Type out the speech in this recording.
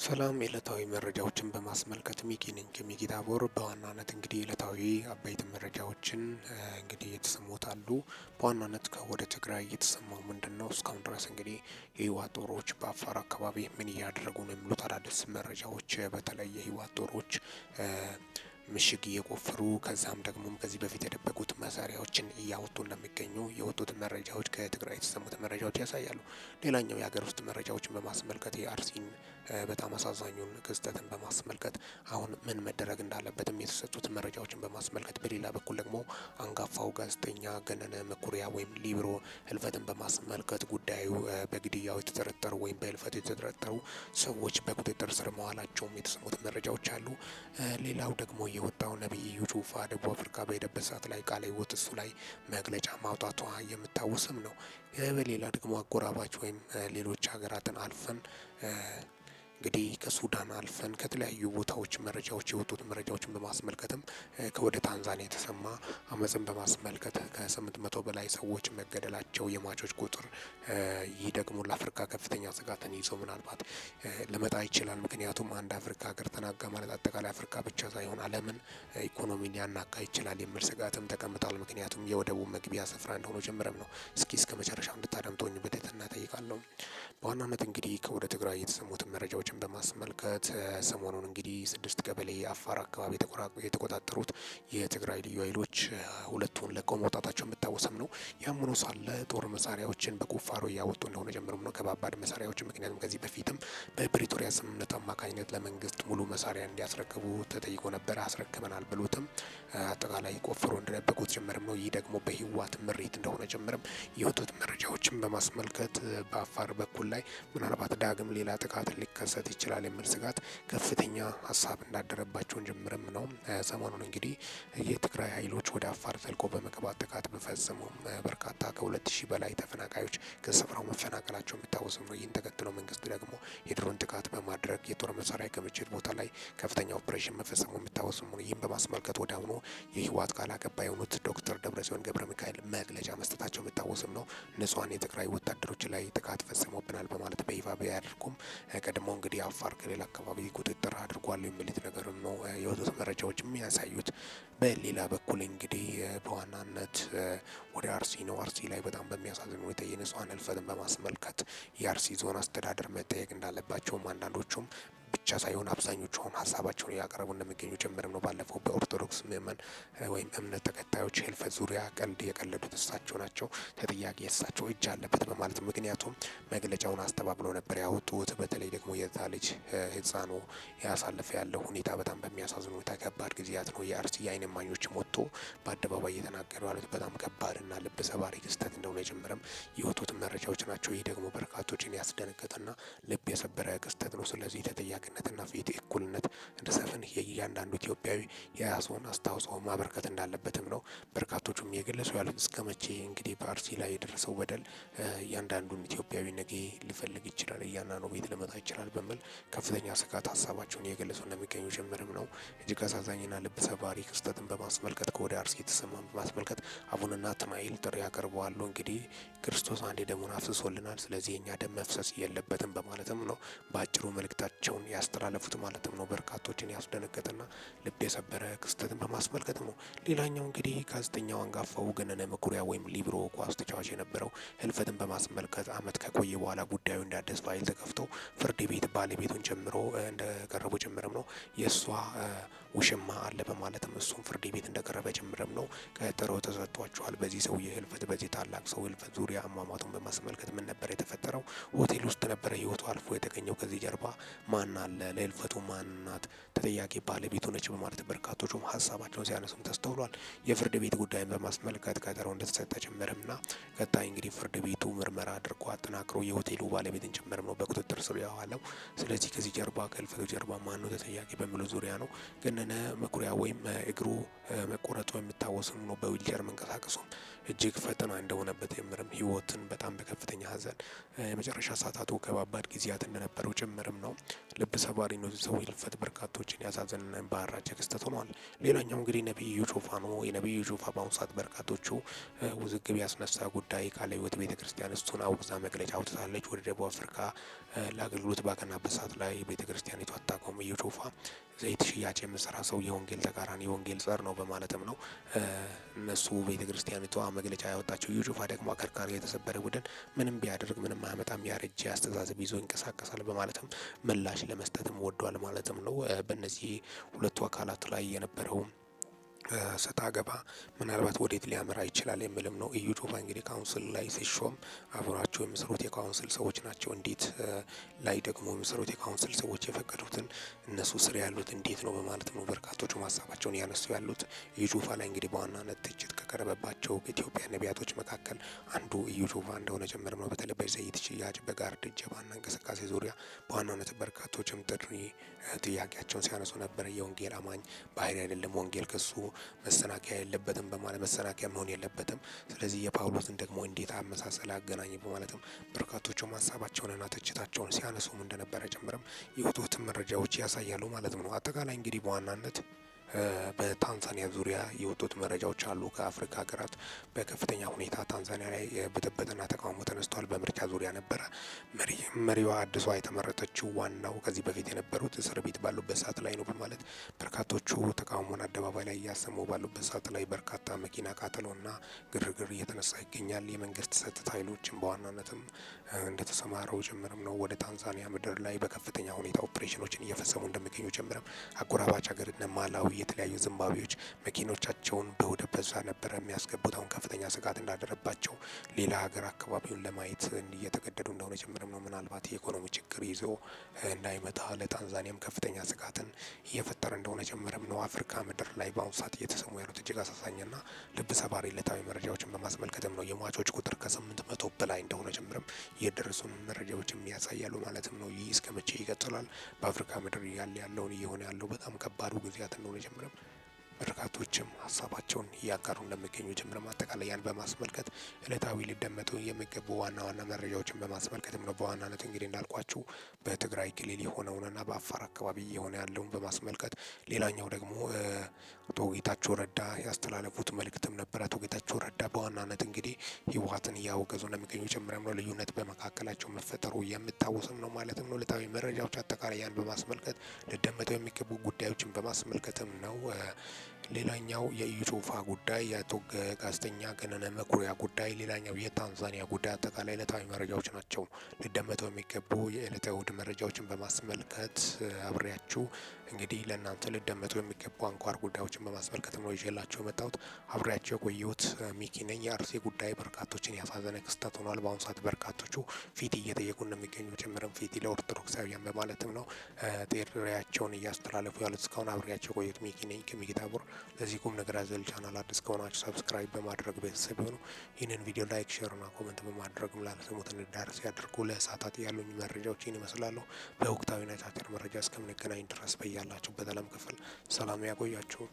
ሰላም ዕለታዊ መረጃዎችን በማስመልከት ሚኪ ነኝ ከሚኪ ታቦር። በዋናነት እንግዲህ ዕለታዊ አበይት መረጃዎችን እንግዲህ የተሰሙት አሉ። በዋናነት ከወደ ትግራይ የተሰማው ምንድን ነው? እስካሁን ድረስ እንግዲህ የህወሓት ጦሮች በአፋር አካባቢ ምን እያደረጉ ነው የሚሉት አዳዲስ መረጃዎች በተለይ የህወሓት ጦሮች ምሽግ እየቆፈሩ ከዛም ደግሞ ከዚህ በፊት የደበቁት መሳሪያዎችን እያወጡ እንደሚገኙ የወጡት መረጃዎች ከትግራይ የተሰሙት መረጃዎች ያሳያሉ። ሌላኛው የሀገር ውስጥ መረጃዎችን በማስመልከት የአርሲን በጣም አሳዛኙን ክስተትን በማስመልከት አሁን ምን መደረግ እንዳለበትም የተሰጡት መረጃዎችን በማስመልከት፣ በሌላ በኩል ደግሞ አንጋፋው ጋዜጠኛ ገነነ መኩሪያ ወይም ሊብሮ ህልፈትን በማስመልከት ጉዳዩ በግድያው የተጠረጠሩ ወይም በህልፈት የተጠረጠሩ ሰዎች በቁጥጥር ስር መዋላቸውም የተሰሙት መረጃዎች አሉ። ሌላው ደግሞ የወጣው ነቢይ ኢዩ ጩፋ ደቡብ አፍሪካ በሄደበት ሰዓት ላይ ቃለ ሕይወት እሱ ላይ መግለጫ ማውጣቷ የምታወስም ነው። በሌላ ደግሞ አጎራባች ወይም ሌሎች ሀገራትን አልፈን እንግዲህ ከሱዳን አልፈን ከተለያዩ ቦታዎች መረጃዎች የወጡት መረጃዎችን በማስመልከትም ከወደ ታንዛኒያ የተሰማ አመፅን በማስመልከት ከ800 በላይ ሰዎች መገደላቸው የሟቾች ቁጥር ይህ ደግሞ ለአፍሪካ ከፍተኛ ስጋትን ይዞ ምናልባት ሊመጣ ይችላል። ምክንያቱም አንድ አፍሪካ ሀገር ተናጋ ማለት አጠቃላይ አፍሪካ ብቻ ሳይሆን ዓለምን ኢኮኖሚን ሊያናጋ ይችላል የሚል ስጋትም ተቀምጧል። ምክንያቱም የወደቡ መግቢያ ስፍራ እንደሆነ ጀምረም ነው። እስኪ እስከ መጨረሻው እንድታደምጡኝ በትህትና እጠይቃለሁ። በዋናነት እንግዲህ ከወደ ትግራይ የተሰሙትን መረጃዎችን በማስመልከት ሰሞኑን እንግዲህ 6 ቀበሌ አፋር አካባቢ የተቆጣጠሩት የትግራይ ልዩ ኃይሎች ሁለቱን ለቀው መውጣታቸው የምታወስም ነው። ያም ሆኖ ሳለ ጦር መሳሪያዎችን በቁፋሮ እያወጡ እንደሆነ ጀምሮም ነው፣ ከባባድ መሳሪያዎች። ምክንያቱም ከዚህ በፊትም በፕሪቶሪያ ስምምነት አማካኝነት ለመንግስት ሙሉ መሳሪያ እንዲያስረክቡ ተጠይቆ ነበር። አስረክበናል ብሎትም አጠቃላይ ቆፍሮ እንደደበቁት ጀምርም ነው። ይህ ደግሞ በህወሓት ምሬት እንደሆነ ጀምርም የወጡት መረጃዎችን በማስመልከት በአፋር በኩል ላይ ምናልባት ዳግም ሌላ ጥቃት ሊከሰት ይችላል የሚል ስጋት ከፍተኛ ሀሳብ እንዳደረባቸውን ጀምርም ነው። ሰሞኑን እንግዲህ የትግራይ ኃይሎች ወደ አፋር ዘልቆ በመግባት ጥቃት በፈጸሙም በርካታ ከ2000 በላይ ተፈናቃዮች ከስፍራው መፈናቀላቸው የሚታወስ ነው። ይህን ተከትሎ መንግስት ደግሞ የድሮን ጥቃት በማድረግ የጦር መሳሪያ ክምችት ቦታ ላይ ከፍተኛ ኦፕሬሽን መፈጸሙ የሚታወስ ነው። ይህም በማስመልከት ወደ አሁኑ የህወሓት ቃል አቀባይ የሆኑት ዶክተር ደብረጽዮን ገብረ ሚካኤል መግለጫ መስጠታቸው የሚታወስም ነው። ንጹሃን የትግራይ ወታደሮች ላይ ጥቃት ፈጽሞብናል በማለት በይፋ ቢያደርጉም ቀድሞ እንግዲህ አፋር ክልል አካባቢ ቁጥጥር አድርጓል የሚሉት ነገርም ነው የወጡት መረጃዎች የሚያሳዩት። በሌላ በኩል እንግዲህ በዋናነት ወደ አርሲ ነው። አርሲ ላይ በጣም በሚያሳዝን ሁኔታ የንጹሃን ህልፈትን በማስመልከት የአርሲ ዞን አስተዳደር መጠየቅ እንዳለባቸውም አንዳንዶቹም ብቻ ሳይሆን አብዛኞቹ አሁን ሀሳባቸውን እያቀረቡ እንደሚገኙ ጭምርም ነው። ባለፈው በኦርቶዶክስ ምእመን ወይም እምነት ተከታዮች ህልፈት ዙሪያ ቀልድ የቀለዱት እሳቸው ናቸው፣ ተጠያቂ እሳቸው እጅ አለበት በማለት ምክንያቱም መግለጫውን አስተባብለው ነበር ያወጡት። በተለይ ደግሞ የዛ ልጅ ህፃኑ ያሳለፈ ያለው ሁኔታ በጣም በሚያሳዝን ሁኔታ ከባድ ጊዜያት ነው። የአርሲ የዓይን እማኞችም ወጥቶ በአደባባይ እየተናገሩ ያሉት በጣም ከባድና ልብ ሰባሪ ክስተት እንደሆነ ጭምርም የወጡት መረጃዎች ናቸው። ይህ ደግሞ በርካቶችን ያስደነገጠና ልብ የሰበረ ክስተት ነው። ስለዚህ ተጠያቂነትና ፍትህ፣ እኩልነት እንዲሰፍን የእያንዳንዱ ኢትዮጵያዊ የራሱን አስተዋጽኦ ማበርከት እንዳለበትም ነው በርካቶቹም የገለጹ ያሉት። እስከ መቼ እንግዲህ በአርሲ ላይ የደረሰው በደል እያንዳንዱን ኢትዮጵያዊ ነገ ሊፈልግ ይችላል፣ እያንዳንዱ ቤት ሊመጣ ይችላል በሚል ከፍተኛ ስጋት ሀሳባቸውን እየገለጹ እንደሚገኙ ጭምርም ነው። እጅግ አሳዛኝና ልብ ሰባሪ ክስተትን በማስመልከት ከወደ አርሲ የተሰማን በማስመልከት አቡነ ናትናኤል ጥሪ ያቀርበዋሉ። እንግዲህ ክርስቶስ አንዴ ደሙን አፍስሶልናል፣ ስለዚህ የኛ ደም መፍሰስ የለበትም በማለትም ነው በአጭሩ መልእክታቸውን ያስተላለፉት ማለትም ነው። በርካቶችን ያስደነገጠና ልብ የሰበረ ክስተትን በማስመልከት ነው። ሌላኛው እንግዲህ ጋዜጠኛው አንጋፋው ገነነ መኩሪያ ወይም ሊብሮ ኳስ ተጫዋች የነበረው ህልፈትን በማስመልከት አመት ከቆየ በኋላ ጉዳዩ እንደ አዲስ ፋይል ተከፍቶ ፍርድ ቤት ባለቤቱን ጨምሮ እንደቀረቡ ጭምርም ነው። የእሷ ውሽማ አለ በማለትም እሱም ፍርድ ቤት እንደቀረበ ጭምርም ነው። ቀጠሮ ተሰጥቷቸዋል። በዚህ ሰውዬ ህልፈት፣ በዚህ ታላቅ ሰው ህልፈት ዙሪያ አሟሟቱን በማስመልከት ምን ነበር የተፈጠረው? ሆቴል ውስጥ ነበረ ህይወቱ አልፎ የተገኘው። ከዚህ ጀርባ ማን አለ? ለህልፈቱ ማናት ተጠያቂ? ባለቤቱ ነች በማለት በርካቶቹም ሀሳባቸውን ሲያነሱም ተስተውሏል። የፍርድ ቤት ጉዳይን በማስመልከት ቀጠሮ እንደተሰጠ ጭምርምና ቀጣይ እንግዲህ ፍርድ ቤቱ ምርመራ አድርጎ አጠናክሮ የሆቴሉ ባለቤትን ጭምርም ነው በቁጥጥር ስር ያዋለው። ስለዚህ ከዚህ ጀርባ ከህልፈቱ ጀርባ ማን ነው ተጠያቂ በሚለው ዙሪያ ነው። ገነነ መኩሪያ ወይም እግሩ መቆረጡ የሚታወስ ነው። በዊልቸር መንቀሳቀሱ እጅግ ፈተና እንደሆነበት የምርም ህይወትን በጣም በከፍተኛ ሀዘን የመጨረሻ ሰዓታቱ ከባባድ ጊዜያት እንደነበረው ጭምርም ነው። ልብ ሰባሪ ነው። ሰው ህልፈት በርካቶችን ያሳዘነና ባህራጭ ክስተት ሆኗል። ሌላኛው እንግዲህ ነብዩ ጩፋ ነው። የነብዩ ጩፋ በአሁኑ ሰዓት በርካቶቹ ውዝግብ ያስነሳ ጉዳይ ቃለ ሕይወት ቤተክርስቲያን እሱን አውግዛ መግለጫ አውጥታለች። ወደ ደቡብ አፍሪካ ለአገልግሎት ባቀናበት ሰዓት ላይ ቤተክርስቲያኒቱ አታውቀውም። እዩ ጩፋ ዘይት ሽያጭ የምሰራ ሰው የወንጌል ተቃራኒ የወንጌል ጸር ነው በማለትም ነው እነሱ ቤተክርስቲያኒቷ መግለጫ ያወጣቸው። እዩ ጩፋ ደግሞ አከርካሪ የተሰበረ ቡድን ምንም ቢያደርግ ምንም አያመጣም ያረጀ አስተሳሰብ ይዞ ይንቀሳቀሳል በማለትም ምላሽ ለመስጠትም ወዷል ማለትም ነው። በእነዚህ ሁለቱ አካላት ላይ የነበረው ሰጣ ገባ ምናልባት ወዴት ሊያመራ ይችላል የሚልም ነው። እዩ ጩፋ እንግዲህ ካውንስል ላይ ሲሾም አብሯቸው የሚሰሩት የካውንስል ሰዎች ናቸው። እንዴት ላይ ደግሞ የሚሰሩት የካውንስል ሰዎች የፈቀዱትን እነሱ ስር ያሉት እንዴት ነው በማለት ነው በርካቶቹ ሀሳባቸውን ያነሱ ያሉት። እዩ ጩፋ ላይ እንግዲህ በዋናነት ትችት ከቀረበባቸው ኢትዮጵያ ነቢያቶች መካከል አንዱ እዩ ጩፋ እንደሆነ ጭምርም ነው። በተለይ በዘይት ሽያጭ በጋርድ እጀባና እንቅስቃሴ ዙሪያ በዋናነት በርካቶችም ጥሪ ጥያቄያቸውን ሲያነሱ ነበረ። የወንጌል አማኝ ባህሪ አይደለም ወንጌል ከሱ መሰናከያ የለበትም በማለት መሰናከያ መሆን የለበትም። ስለዚህ የጳውሎስን ደግሞ እንዴት አመሳሰል አገናኝ በማለትም በርካቶቹም ሀሳባቸውንና ትችታቸውን ሲያነሱም እንደነበረ ጭምርም የወጡት መረጃዎች ያሳያሉ ማለትም ነው። አጠቃላይ እንግዲህ በዋናነት በታንዛኒያ ዙሪያ የወጡት መረጃዎች አሉ። ከአፍሪካ ሀገራት በከፍተኛ ሁኔታ ታንዛኒያ ላይ ብጥብጥና ተቃውሞ ተነስቷል። በምርጫ ዙሪያ ነበረ። መሪዋ አዲሷ የተመረጠችው ዋናው ከዚህ በፊት የነበሩት እስር ቤት ባሉበት ሰዓት ላይ ነው በማለት በርካቶቹ ተቃውሞን አደባባይ ላይ እያሰሙ ባሉበት ሰዓት ላይ በርካታ መኪና ቃጠሎና ግርግር እየተነሳ ይገኛል። የመንግስት ጸጥታ ኃይሎችን በዋናነትም እንደተሰማረው ጭምርም ነው ወደ ታንዛኒያ ምድር ላይ በከፍተኛ ሁኔታ ኦፕሬሽኖችን እየፈጸሙ እንደሚገኙ ጭምርም አጎራባች ሀገር እነ ማላዊ የተለያዩ ዚምባብዌዎች መኪኖቻቸውን በወደብ በዛ ነበረ የሚያስገቡት። አሁን ከፍተኛ ስጋት እንዳደረባቸው ሌላ ሀገር አካባቢውን ለማየት እየተገደዱ እንደሆነ ጭምርም ነው። ምናልባት የኢኮኖሚ ችግር ይዞ እንዳይመጣ ለታንዛኒያም ከፍተኛ ስጋትን እየፈጠረ እንደሆነ ጭምርም ነው። አፍሪካ ምድር ላይ በአሁኑ ሰዓት እየተሰሙ ያሉት እጅግ አሳዛኝና ልብ ሰባሪ ዕለታዊ መረጃዎችን በማስመልከትም ነው። የሟቾች ቁጥር ከ800 በላይ እንደሆነ ጭምርም የደረሱን መረጃዎችም ያሳያሉ ማለትም ነው። ይህ እስከ መቼ ይቀጥላል? በአፍሪካ ምድር ያለውን እየሆነ ያለው በጣም ከባዱ ጊዜያት እንደሆነ ጀምረም በርካቶችም ሀሳባቸውን እያጋሩ እንደሚገኙ ጀምረም አጠቃላይ ያን በማስመልከት ዕለታዊ ሊደመጡ የሚገቡ ዋና ዋና መረጃዎችን በማስመልከትም ነው። በዋናነት እንግዲህ እንዳልኳችሁ በትግራይ ክልል የሆነውንና በአፋር አካባቢ የሆነ ያለውን በማስመልከት ሌላኛው ደግሞ አቶ ጌታቸው ረዳ ያስተላለፉት መልእክትም ነበር። አቶ ጌታቸው ረዳ በዋናነት እንግዲህ ህወሓትን እያወገዙ እንደሚገኙ ጭምርም ነው። ልዩነት በመካከላቸው መፈጠሩ የምታወስም ነው ማለትም ነው። ዕለታዊ መረጃዎች አጠቃላይ ያን በማስመልከት ሊደመጠው የሚገቡ ጉዳዮችን በማስመልከትም ነው። ሌላኛው የኢዩ ጩፋ ጉዳይ፣ የአቶ ጋዜጠኛ ገነነ መኩሪያ ጉዳይ፣ ሌላኛው የታንዛኒያ ጉዳይ አጠቃላይ ዕለታዊ መረጃዎች ናቸው። ሊደመጠው የሚገቡ የዕለተ እሁድ መረጃዎችን በማስመልከት አብሬያችሁ እንግዲህ ለእናንተ ሊደመጡ የሚገቡ አንኳር ጉዳዮችን በማስመልከት ነው ይዤላችሁ የመጣሁት። አብሬያቸው የቆየሁት ሚኪ ነኝ። የአርሲ ጉዳይ በርካቶችን ያሳዘነ ክስተት ሆኗል። በአሁኑ ሰዓት በርካቶቹ ፊት እየጠየቁ እንደሚገኙ ጭምርም ፊት ለኦርቶዶክሳውያን በማለትም ነው ጥሪያቸውን እያስተላለፉ ያሉት። እስካሁን አብሬያቸው የቆየሁት ሚኪ ነኝ ከሚኪ ታቦር። ለዚህ ቁም ነገር አዘል ቻናል አዲስ ከሆናችሁ ሰብስክራይብ በማድረግ ቤተሰብ ይሁኑ። ይህንን ቪዲዮ ላይክ፣ ሼር እና ኮሜንት በማድረግም ላልሰሙት እንዲዳረስ ያድርጉ። ለሰዓታት ያሉኝ መረጃዎች ይህን ይመስላሉ። በወቅታዊና አጫጭር መረጃ እስከምንገናኝ ድረስ በያላችሁበት ዓለም ክፍል ሰላም ያቆያችሁ።